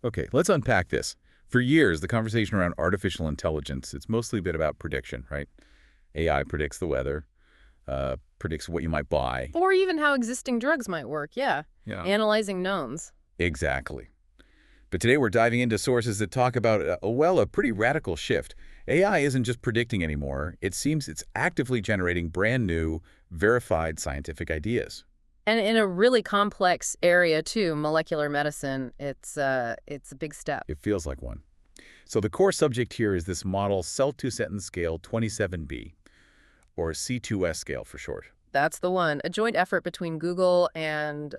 Okay, let's unpack this. For years, the conversation around artificial intelligence, it's mostly been about prediction, right? AI predicts the weather, predicts what you might buy. Or even how existing drugs might work, yeah. Yeah. Analyzing knowns. Exactly. But today we're diving into sources that talk about, a pretty radical shift. AI isn't just predicting anymore. It seems it's actively generating brand new, verified scientific ideas. And in a really complex area, too, molecular medicine, it's a big step. It feels like one. So the core subject here is this model cell-to-sentence scale 27B, or C2S scale for short. That's the one. A joint effort between Google and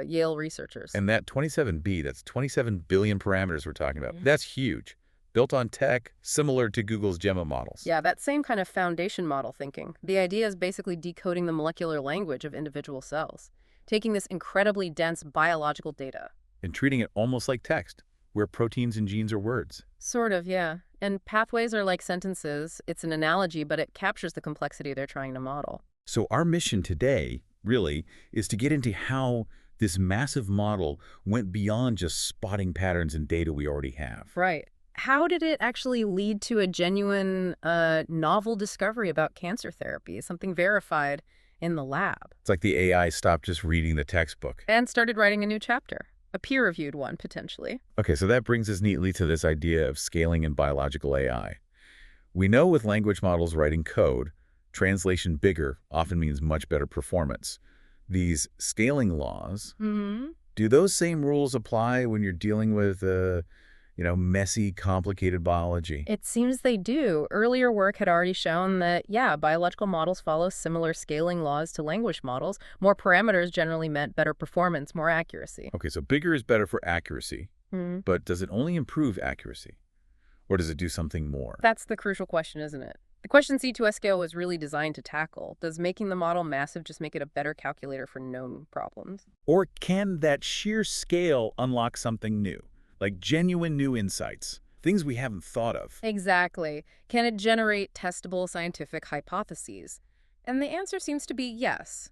Yale researchers. And that 27B, that's 27 billion parameters we're talking about. That's huge. Built on tech similar to Google's Gemma models. Yeah, that same kind of foundation model thinking. The idea is basically decoding the molecular language of individual cells, taking this incredibly dense biological data. And treating it almost like text, where proteins and genes are words. Sort of, yeah. And pathways are like sentences. It's an analogy, but it captures the complexity they're trying to model. So our mission today, really, is to get into how this massive model went beyond just spotting patterns in data we already have. Right. How did it actually lead to a genuine, novel discovery about cancer therapy, something verified in the lab? It's like the AI stopped just reading the textbook. And started writing a new chapter, a peer-reviewed one, potentially. Okay, so that brings us neatly to this idea of scaling in biological AI. We know with language models writing code, translation bigger often means much better performance. These scaling laws, do those same rules apply when you're dealing with, messy, complicated biology? It seems they do. Earlier work had already shown that, yeah, biological models follow similar scaling laws to language models. More parameters generally meant better performance, more accuracy. Okay, so bigger is better for accuracy, Hmm. but does it only improve accuracy? Or does it do something more? That's the crucial question, isn't it? The question C2S scale was really designed to tackle. Does making the model massive just make it a better calculator for known problems? Or can that sheer scale unlock something new, like genuine new insights, things we haven't thought of? Exactly. Can it generate testable scientific hypotheses? And the answer seems to be yes.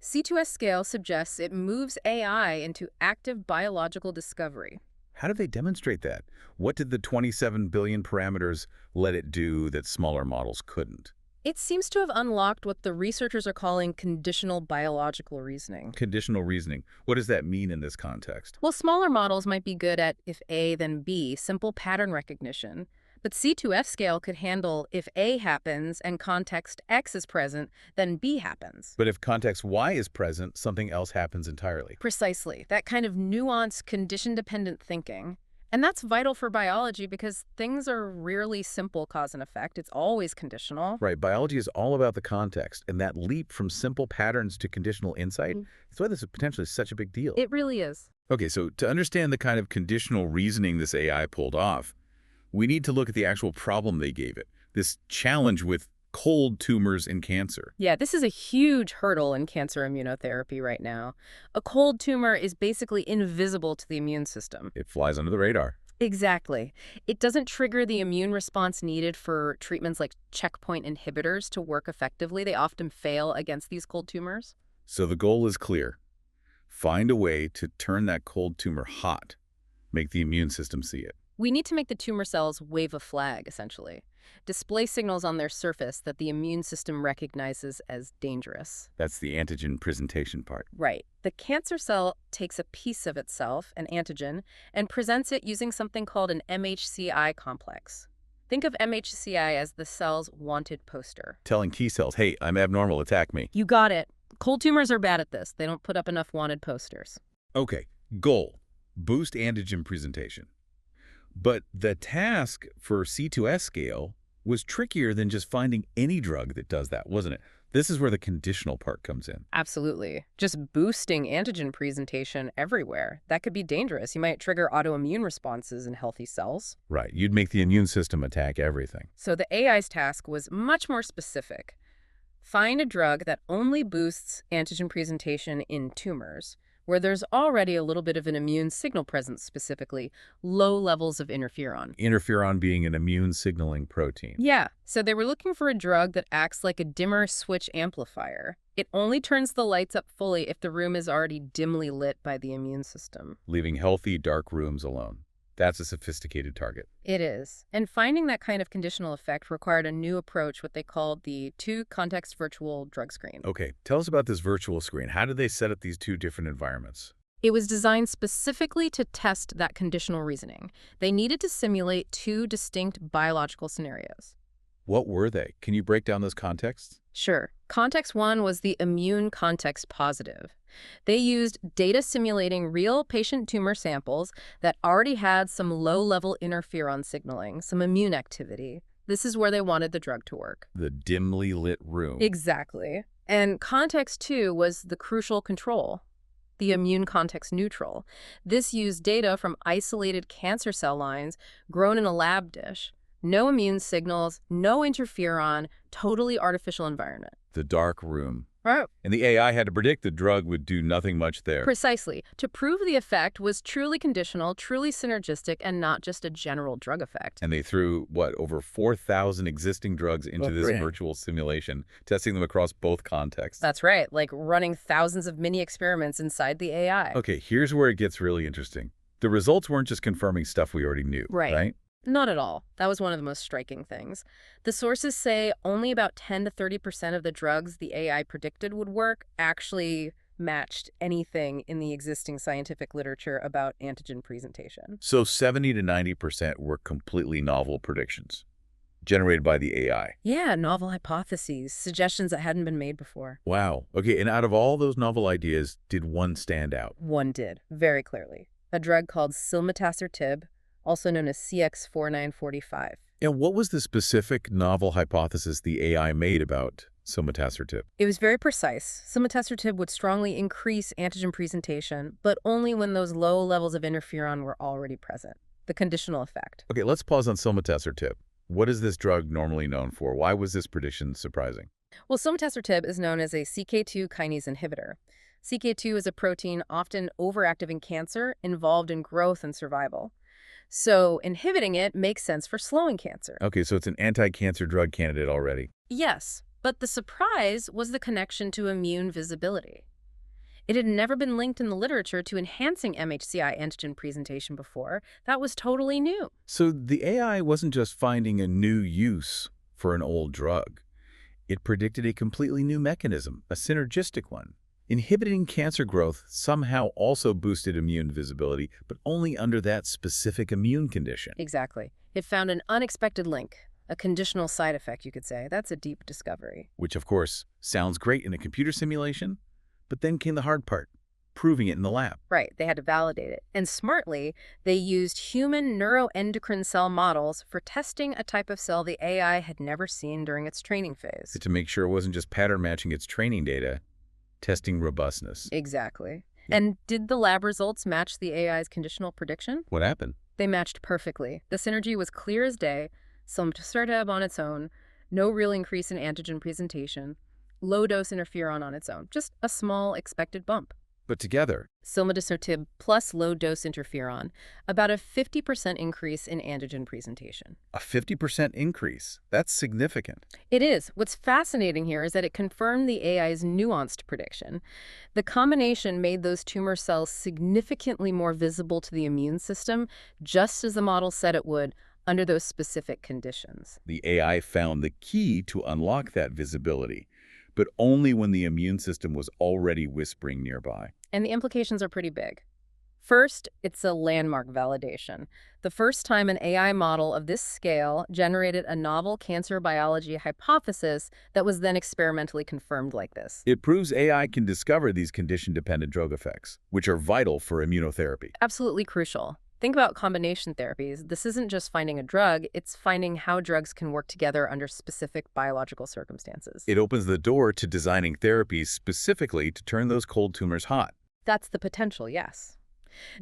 C2S scale suggests it moves AI into active biological discovery. How do they demonstrate that? What did the 27 billion parameters let it do that smaller models couldn't? It seems to have unlocked what the researchers are calling conditional biological reasoning. Conditional reasoning. What does that mean in this context? Well, smaller models might be good at if A, then B, simple pattern recognition. But C2F scale could handle if A happens and context X is present, then B happens. But if context Y is present, something else happens entirely. Precisely. That kind of nuanced, condition-dependent thinking. And that's vital for biology because things are rarely simple cause and effect. It's always conditional. Right, biology is all about the context, and that leap from simple patterns to conditional insight, that's why this is potentially such a big deal. It really is. Okay, so to understand the kind of conditional reasoning this AI pulled off, we need to look at the actual problem they gave it, this challenge with cold tumors in cancer. Yeah, this is a huge hurdle in cancer immunotherapy right now. A cold tumor is basically invisible to the immune system. It flies under the radar. Exactly. It doesn't trigger the immune response needed for treatments like checkpoint inhibitors to work effectively. They often fail against these cold tumors. So the goal is clear. Find a way to turn that cold tumor hot, make the immune system see it. We need to make the tumor cells wave a flag, essentially. Display signals on their surface that the immune system recognizes as dangerous. That's the antigen presentation part. Right. The cancer cell takes a piece of itself, an antigen, and presents it using something called an MHCI complex. Think of MHCI as the cell's wanted poster. Telling T cells, hey, I'm abnormal, attack me. You got it. Cold tumors are bad at this. They don't put up enough wanted posters. Okay, goal, boost antigen presentation. But the task for C2S scale was trickier than just finding any drug that does that, wasn't it? This is where the conditional part comes in. Absolutely. Just boosting antigen presentation everywhere. That could be dangerous. You might trigger autoimmune responses in healthy cells. Right, you'd make the immune system attack everything. So the AI's task was much more specific. Find a drug that only boosts antigen presentation in tumors, where there's already a little bit of an immune signal present, specifically low levels of interferon. Interferon being an immune signaling protein. Yeah, so they were looking for a drug that acts like a dimmer switch amplifier. It only turns the lights up fully if the room is already dimly lit by the immune system. Leaving healthy, dark rooms alone. That's a sophisticated target. It is. And finding that kind of conditional effect required a new approach, what they called the two-context virtual drug screen. Okay, tell us about this virtual screen. How did they set up these two different environments? It was designed specifically to test that conditional reasoning. They needed to simulate two distinct biological scenarios. What were they? Can you break down those contexts? Sure. Context one was the immune context positive. They used data simulating real patient tumor samples that already had some low-level interferon signaling, some immune activity. This is where they wanted the drug to work. The dimly lit room. Exactly. And context two was the crucial control, the immune context neutral. This used data from isolated cancer cell lines grown in a lab dish. No immune signals, no interferon, totally artificial environment. The dark room. Right. And the AI had to predict the drug would do nothing much there. Precisely. To prove the effect was truly conditional, truly synergistic, and not just a general drug effect. And they threw, what, over 4,000 existing drugs into this virtual simulation, testing them across both contexts. That's right, like running thousands of mini experiments inside the AI. Okay, here's where it gets really interesting. The results weren't just confirming stuff we already knew, right? Not at all. That was one of the most striking things. The sources say only about 10 to 30% of the drugs the AI predicted would work actually matched anything in the existing scientific literature about antigen presentation. So 70 to 90% were completely novel predictions generated by the AI. Yeah, novel hypotheses, suggestions that hadn't been made before. Wow. Okay, and out of all those novel ideas, did one stand out? One did, very clearly. A drug called silmatassertib, also known as CX-4945. And what was the specific novel hypothesis the AI made about silmatassertib? It was very precise. Silmatassertib would strongly increase antigen presentation, but only when those low levels of interferon were already present. The conditional effect. Okay, let's pause on silmatassertib. What is this drug normally known for? Why was this prediction surprising? Well, silmatassertib is known as a CK2 kinase inhibitor. CK2 is a protein often overactive in cancer, involved in growth and survival. So inhibiting it makes sense for slowing cancer. Okay, so it's an anti-cancer drug candidate already. Yes, but the surprise was the connection to immune visibility. It had never been linked in the literature to enhancing MHCI antigen presentation before. That was totally new. So the AI wasn't just finding a new use for an old drug. It predicted a completely new mechanism, a synergistic one. Inhibiting cancer growth somehow also boosted immune visibility, but only under that specific immune condition. Exactly. It found an unexpected link, a conditional side effect, you could say. That's a deep discovery. Which, of course, sounds great in a computer simulation, but then came the hard part, proving it in the lab. Right, they had to validate it. And smartly, they used human neuroendocrine cell models for testing a type of cell the AI had never seen during its training phase. To make sure it wasn't just pattern matching its training data, testing robustness. Exactly. Yeah. And did the lab results match the AI's conditional prediction? What happened? They matched perfectly. The synergy was clear as day, silmatassertib on its own, no real increase in antigen presentation, low-dose interferon on its own, just a small expected bump. But together, silmatassertib plus low-dose interferon, about a 50% increase in antigen presentation. A 50% increase? That's significant. It is. What's fascinating here is that it confirmed the AI's nuanced prediction. The combination made those tumor cells significantly more visible to the immune system, just as the model said it would, under those specific conditions. The AI found the key to unlock that visibility, but only when the immune system was already whispering nearby. And the implications are pretty big. First, it's a landmark validation. The first time an AI model of this scale generated a novel cancer biology hypothesis that was then experimentally confirmed like this. It proves AI can discover these condition-dependent drug effects, which are vital for immunotherapy. Absolutely crucial. Think about combination therapies. This isn't just finding a drug, it's finding how drugs can work together under specific biological circumstances. It opens the door to designing therapies specifically to turn those cold tumors hot. That's the potential, yes.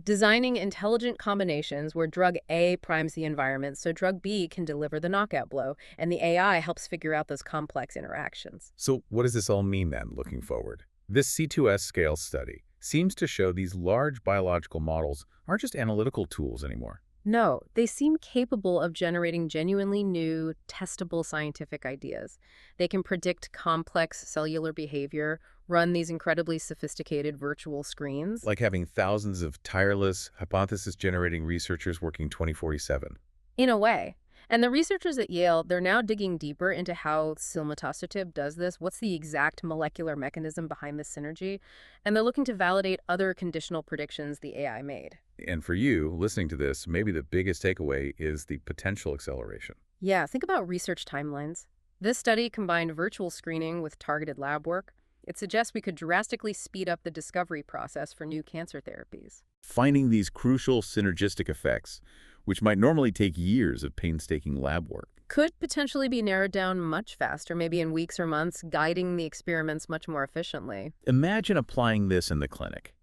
Designing intelligent combinations where drug A primes the environment so drug B can deliver the knockout blow, and the AI helps figure out those complex interactions. So what does this all mean then, looking forward? This C2S scale study seems to show these large biological models aren't just analytical tools anymore. No, they seem capable of generating genuinely new, testable scientific ideas. They can predict complex cellular behavior, run these incredibly sophisticated virtual screens? Like having thousands of tireless, hypothesis-generating researchers working 24/7. In a way. And the researchers at Yale, they're now digging deeper into how silmatostatib does this. What's the exact molecular mechanism behind this synergy? And they're looking to validate other conditional predictions the AI made. And for you, listening to this, maybe the biggest takeaway is the potential acceleration. Yeah, think about research timelines. This study combined virtual screening with targeted lab work. It suggests we could drastically speed up the discovery process for new cancer therapies. Finding these crucial synergistic effects, which might normally take years of painstaking lab work. Could potentially be narrowed down much faster, maybe in weeks or months, guiding the experiments much more efficiently. Imagine applying this in the clinic.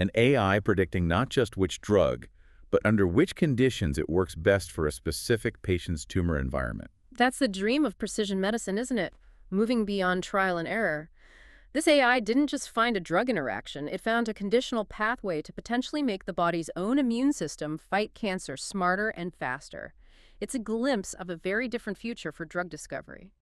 An AI predicting not just which drug, but under which conditions it works best for a specific patient's tumor environment. That's the dream of precision medicine, isn't it? Moving beyond trial and error. This AI didn't just find a drug interaction, it found a conditional pathway to potentially make the body's own immune system fight cancer smarter and faster. It's a glimpse of a very different future for drug discovery.